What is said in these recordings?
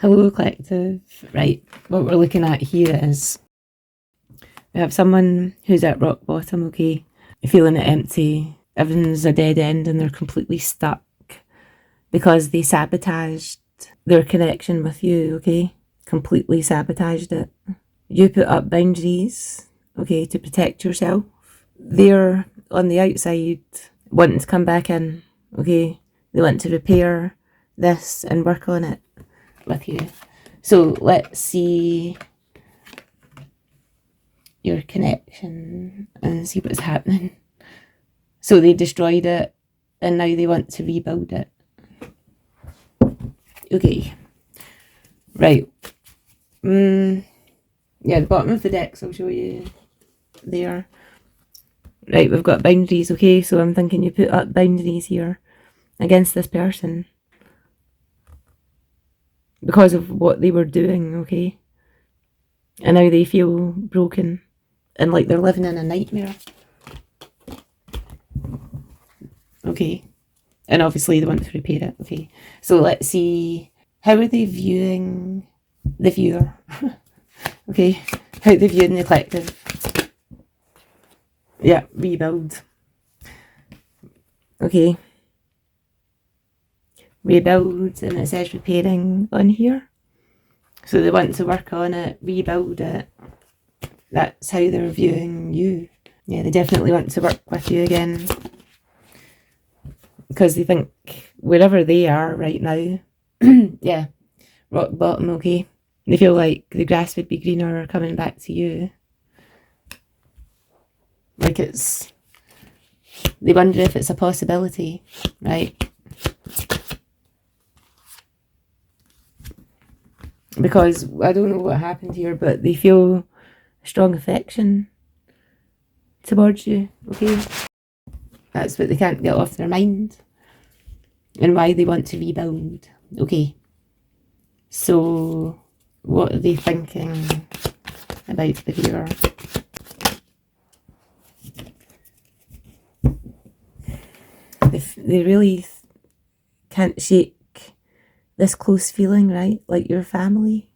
Hello, collective. Right, what we're looking at here is we have someone who's at rock bottom, okay, feeling it empty. Everything's a dead end and they're completely stuck because they sabotaged their connection with you, okay? Completely sabotaged it. You put up boundaries, okay, to protect yourself. They're on the outside wanting to come back in, okay? They want to repair this and work on it with you. So let's see your connection and see what's happening. So they destroyed it and now they want to rebuild it. Okay. Right. Yeah, the bottom of the decks I'll show you there. Right, we've got boundaries, okay? So I'm thinking you put up boundaries here against this person because of what they were doing, okay? And now they feel broken and like they're living in a nightmare. Okay. And obviously they want to repair it, okay? So let's see, how are they viewing the viewer? Okay, how they viewing the collective? Yeah, rebuild. Okay. Rebuild, and it says repairing on here. So they want to work on it, rebuild it. That's how they're viewing you. Yeah, they definitely want to work with you again. Because they think wherever they are right now, yeah, rock bottom, okay? They feel like the grass would be greener coming back to you. Like it's, they wonder if it's a possibility, right? Because I don't know what happened here, but they feel strong affection towards you, okay? That's what they can't get off their mind and why they want to rebuild, okay? So what are they thinking about the viewer? They really can't shake this close feeling, right? Like your family.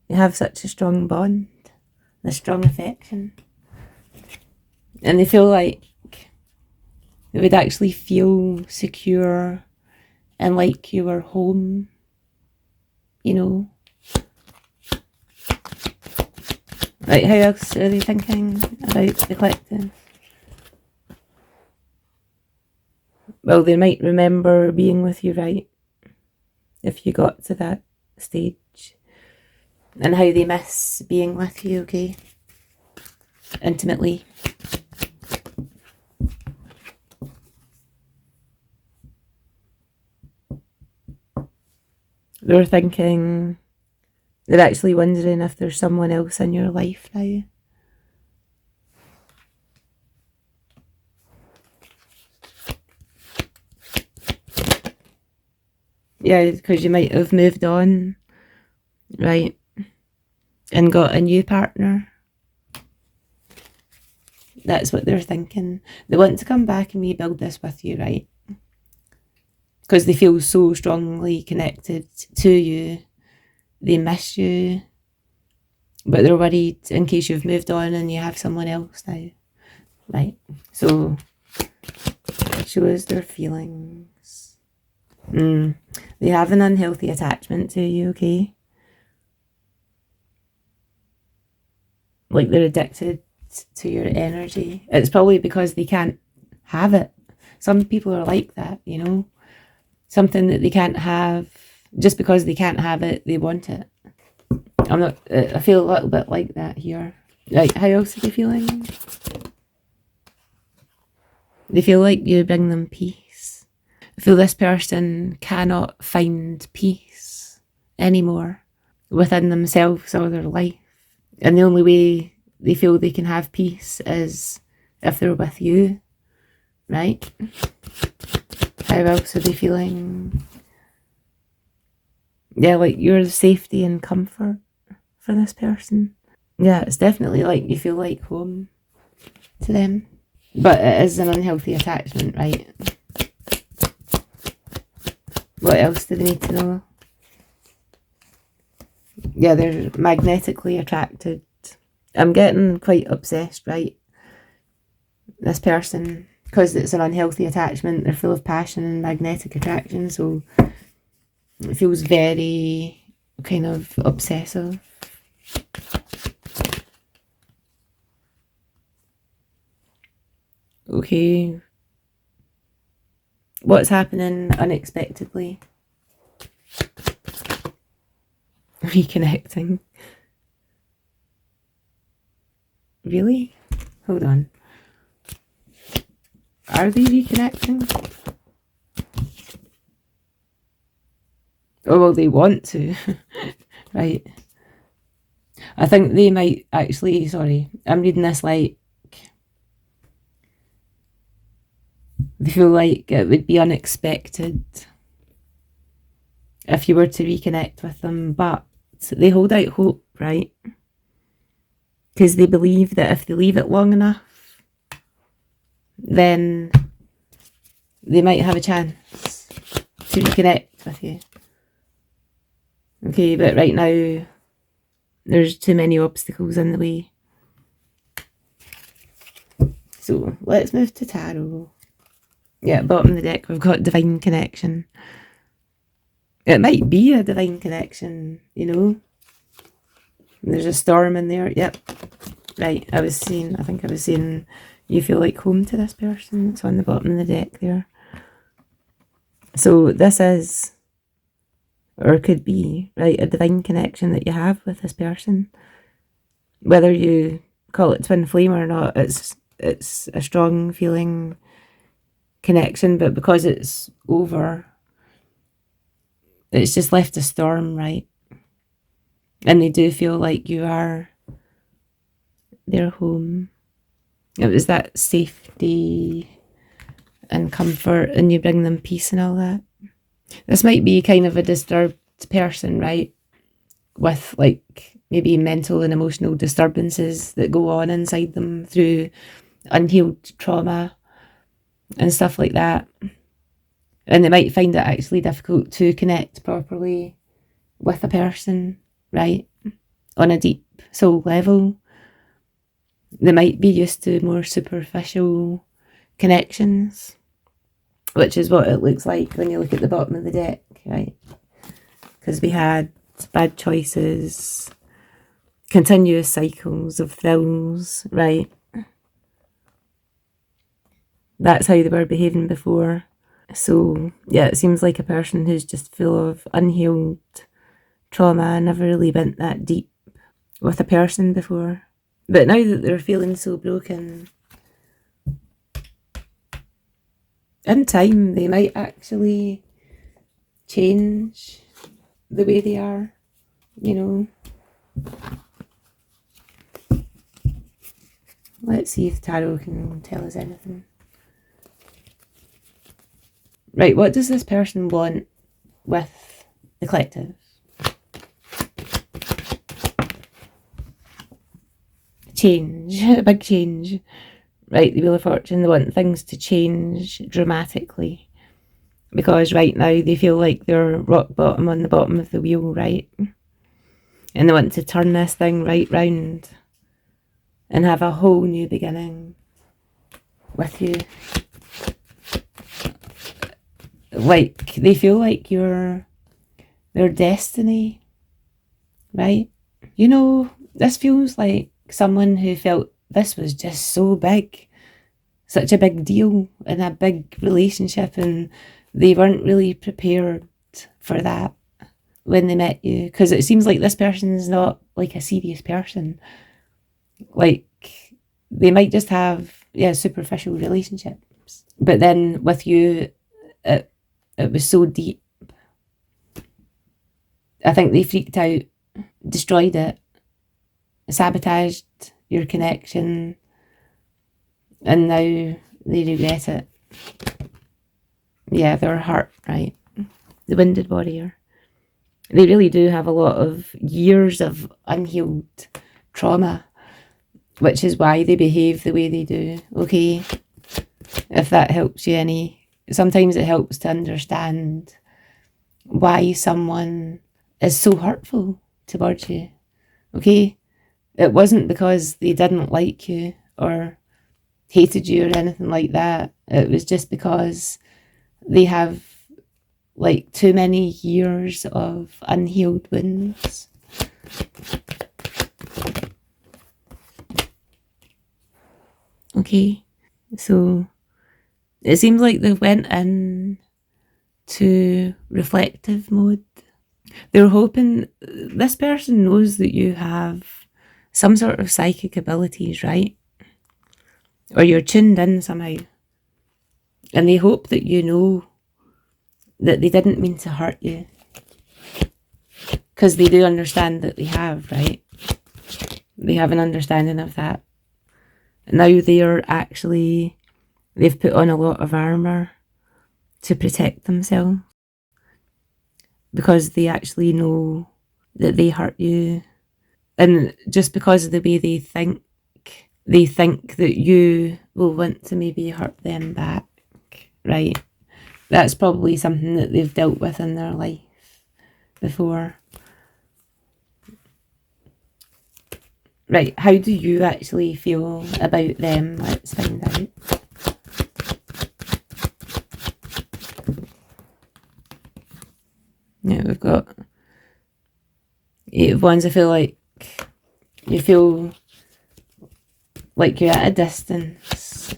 You have such a strong bond, a strong affection. And they feel like they would actually feel secure and like you were home, you know. Like, how else are they thinking about the collective? Well, they might remember being with you, right? If you got to that stage. And how they miss being with you, okay? Intimately. They're thinking, they're actually wondering if there's someone else in your life now. Yeah, because you might have moved on, right? And got a new partner. That's what they're thinking. They want to come back and rebuild this with you, right? Because they feel so strongly connected to you. They miss you. But they're worried in case you've moved on and you have someone else now. Right? So, show us their feelings. They have an unhealthy attachment to you, okay? Like they're addicted to your energy. It's probably because they can't have it. Some people are like that, you know? Something that they can't have, just because they can't have it, they want it. I feel a little bit like that here. Like, how else are they feeling? They feel like you bring them peace. I feel this person cannot find peace anymore within themselves or their life. And the only way they feel they can have peace is if they're with you, right? How else are they feeling? Yeah, like you're the safety and comfort for this person. Yeah, it's definitely like you feel like home to them. But it is an unhealthy attachment, right? What else do they need to know? Yeah, they're magnetically attracted. I'm getting quite obsessed, right? This person, because it's an unhealthy attachment, they're full of passion and magnetic attraction, so it feels very kind of obsessive. Okay. What's happening unexpectedly? Reconnecting. Really? Hold on. Are they reconnecting? Oh, well, they want to. Right. I think they might actually, sorry, I'm reading this like, they feel like it would be unexpected if you were to reconnect with them, but they hold out hope, right? Because they believe that if they leave it long enough, then they might have a chance to reconnect with you. Okay, but right now, there's too many obstacles in the way. So let's move to tarot. Yeah, bottom of the deck, we've got divine connection. It might be a divine connection, you know. There's a storm in there. Yep. Right, I think I was saying you feel like home to this person. It's on the bottom of the deck there. So this is, or could be, right, a divine connection that you have with this person. Whether you call it twin flame or not, it's a strong feeling connection, but because it's over, it's just left a storm, right? And they do feel like you are their home. It was that safety and comfort, and you bring them peace and all that. This might be kind of a disturbed person, right? With like maybe mental and emotional disturbances that go on inside them through unhealed trauma and stuff like that. And they might find it actually difficult to connect properly with a person, right? On a deep soul level. They might be used to more superficial connections, which is what it looks like when you look at the bottom of the deck, right? Because we had bad choices, continuous cycles of thrills, right? That's how they were behaving before. So, yeah, it seems like a person who's just full of unhealed trauma, never really went that deep with a person before. But now that they're feeling so broken, in time they might actually change the way they are, you know. Let's see if tarot can tell us anything. Right, what does this person want with the collective? Change, a big change. Right, the Wheel of Fortune, they want things to change dramatically. Because right now they feel like they're rock bottom on the bottom of the wheel, right? And they want to turn this thing right round and have a whole new beginning with you. Like, they feel like you're their destiny, right? You know, this feels like someone who felt this was just so big, such a big deal in a big relationship, and they weren't really prepared for that when they met you, because it seems like this person's not like a serious person. Like, they might just have superficial relationships, but then with you it was so deep. I think they freaked out, destroyed it, sabotaged your connection, and now they regret it. Yeah, they're hurt, right? The Winded Warrior. They really do have a lot of years of unhealed trauma, which is why they behave the way they do, okay? If that helps you any. Sometimes it helps to understand why someone is so hurtful towards you, okay? It wasn't because they didn't like you or hated you or anything like that. It was just because they have like too many years of unhealed wounds. Okay, so it seems like they went in to reflective mode. They're hoping this person knows that you have some sort of psychic abilities, right? Or you're tuned in somehow. And they hope that you know that they didn't mean to hurt you. Because they do understand that they have, right? They have an understanding of that. Now they've put on a lot of armour to protect themselves. Because they actually know that they hurt you. And just because of the way they think that you will want to maybe hurt them back, right? That's probably something that they've dealt with in their life before. Right, how do you actually feel about them? Let's find out. Now we've got 8 of Wands. I feel like you feel like you're at a distance.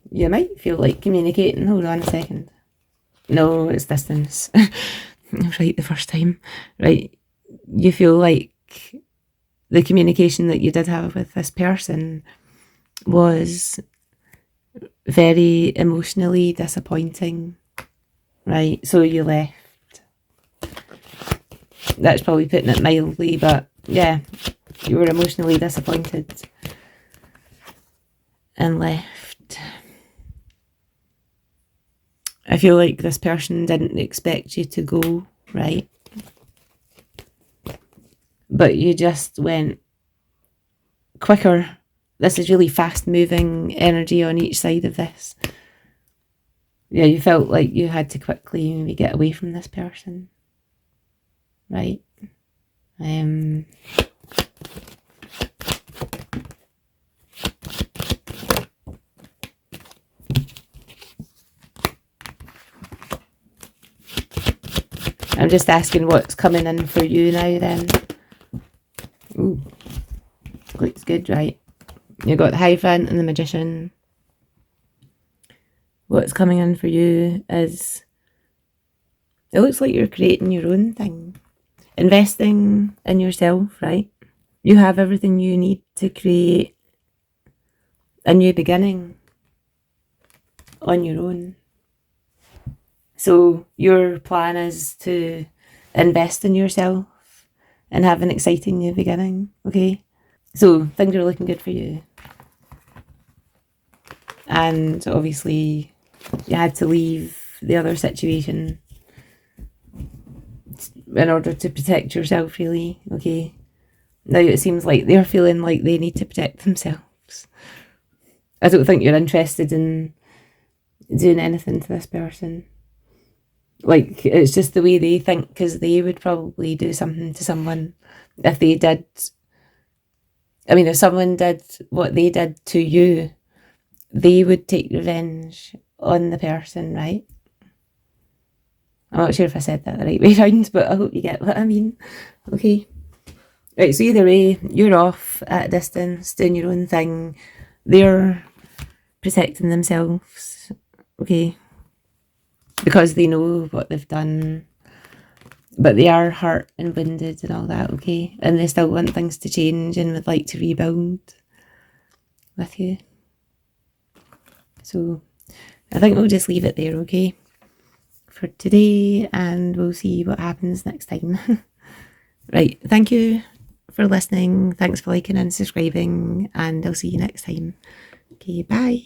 You might feel like communicating. Hold on a second. No, it's distance. Right, the first time. Right, you feel like the communication that you did have with this person was very emotionally disappointing. Right, so you left. That's probably putting it mildly, but yeah, you were emotionally disappointed and left. I feel like this person didn't expect you to go, right? But you just went quicker. This is really fast moving energy on each side of this. Yeah, you felt like you had to quickly maybe get away from this person, right? I'm just asking what's coming in for you now then. Ooh, looks good, right? You got the Hierophant and the Magician. What's coming in for you is, it looks like you're creating your own thing. Investing in yourself, right? You have everything you need to create a new beginning on your own. So your plan is to invest in yourself and have an exciting new beginning, okay? So things are looking good for you. And obviously you had to leave the other situation in order to protect yourself, really, okay? Now it seems like they're feeling like they need to protect themselves. I don't think you're interested in doing anything to this person. Like, it's just the way they think, because they would probably do something to someone if they did. I mean, if someone did what they did to you, they would take revenge on the person, right? I'm not sure if I said that the right way around, but I hope you get what I mean. Okay. Right, so either way, you're off at a distance, doing your own thing. They're protecting themselves, okay? Because they know what they've done. But they are hurt and wounded and all that, okay? And they still want things to change and would like to rebuild with you. So I think we'll just leave it there, okay? For today, and we'll see what happens next time. Right, thank you for listening. Thanks for liking and subscribing, and I'll see you next time. Okay, bye.